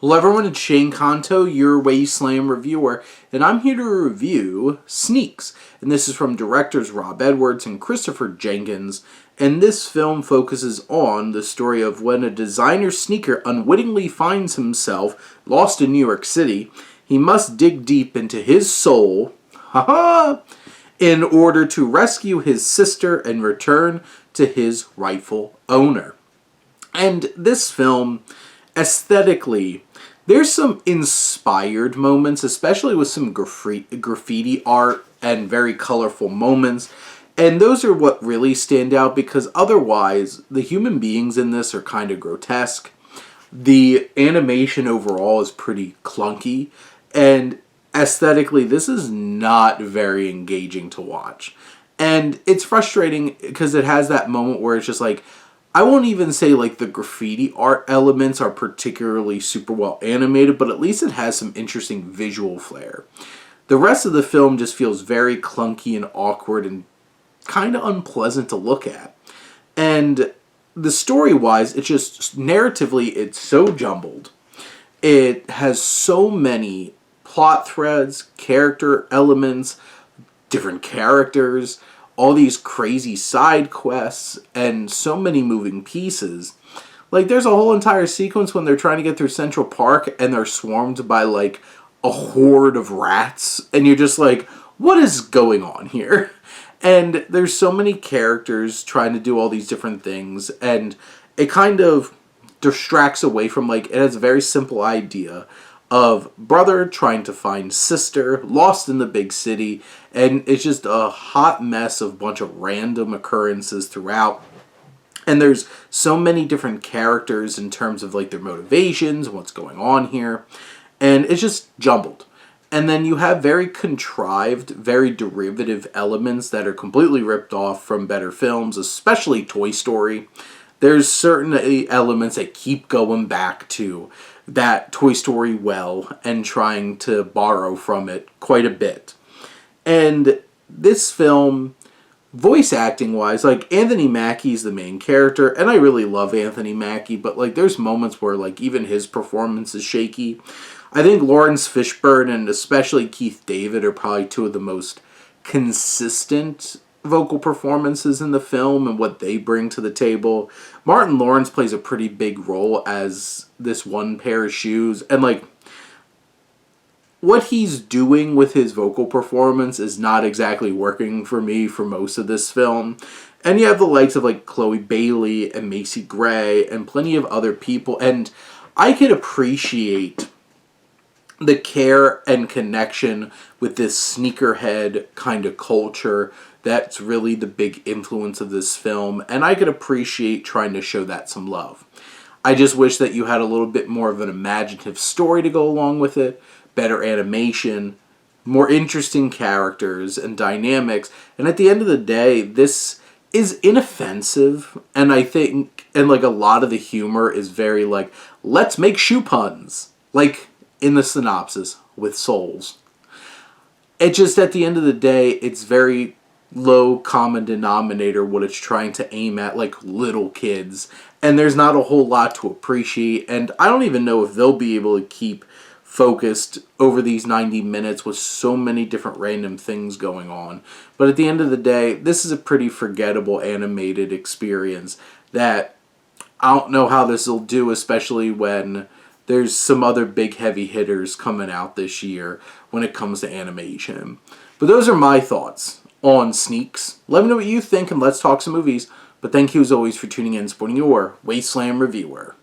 Hello everyone, it's Shane Kanto, your Wasteland reviewer, and I'm here to review Sneaks. And this is from directors Rob Edwards and Christopher Jenkins. And this film focuses on the story of when a designer sneaker unwittingly finds himself lost in New York City. He must dig deep into his soul, in order to rescue his sister and return to his rightful owner. And this film, aesthetically, there's some inspired moments, especially with some graffiti art and very colorful moments. And those are what really stand out because otherwise, the human beings in this are kind of grotesque. The animation overall is pretty clunky. And aesthetically, this is not very engaging to watch. And it's frustrating because it has that moment where it's just like, I won't even say like the graffiti art elements are particularly super well animated, but at least it has some interesting visual flair. The rest of the film just feels very clunky and awkward and kind of unpleasant to look at. And the story-wise, it's just narratively, it's so jumbled. It has so many plot threads, character elements, different characters, all these crazy side quests, and so many moving pieces. Like, there's a whole entire sequence when they're trying to get through Central Park and they're swarmed by, like, a horde of rats. And you're just like, what is going on here? And there's so many characters trying to do all these different things. And it kind of distracts away from, like, it has a very simple idea of brother trying to find sister, lost in the big city, and it's just a hot mess of a bunch of random occurrences throughout. And there's so many different characters in terms of like their motivations, what's going on here, and it's just jumbled. And then you have very contrived, very derivative elements that are completely ripped off from better films, especially Toy Story. There's certain elements that keep going back to that Toy Story well and trying to borrow from it quite a bit. And this film, voice acting wise, like Anthony Mackie's the main character, and I really love Anthony Mackie, but like there's moments where like even his performance is shaky. I think Lawrence Fishburne and especially Keith David are probably two of the most consistent vocal performances in the film and what they bring to the table. Martin Lawrence plays a pretty big role as this one pair of shoes, and like what he's doing with his vocal performance is not exactly working for me for most of this film. And you have the likes of like Chloe Bailey and Macy Gray and plenty of other people, and I could appreciate the care and connection with this sneakerhead kind of culture. That's really the big influence of this film, and I could appreciate trying to show that some love. I just wish that you had a little bit more of an imaginative story to go along with it, better animation, more interesting characters and dynamics, and at the end of the day, this is inoffensive, and I think, and like a lot of the humor is very like, let's make shoe puns, like in the synopsis with souls. It just, at the end of the day, it's very low common denominator what it's trying to aim at, like little kids, and there's not a whole lot to appreciate, and I don't even know if they'll be able to keep focused over these 90 minutes with so many different random things going on. But at the end of the day, this is a pretty forgettable animated experience that I don't know how this will do, especially when there's some other big heavy hitters coming out this year when it comes to animation. But those are my thoughts on Sneaks. Let me know what you think and let's talk some movies. But thank you as always for tuning in and supporting your Wasteland reviewer.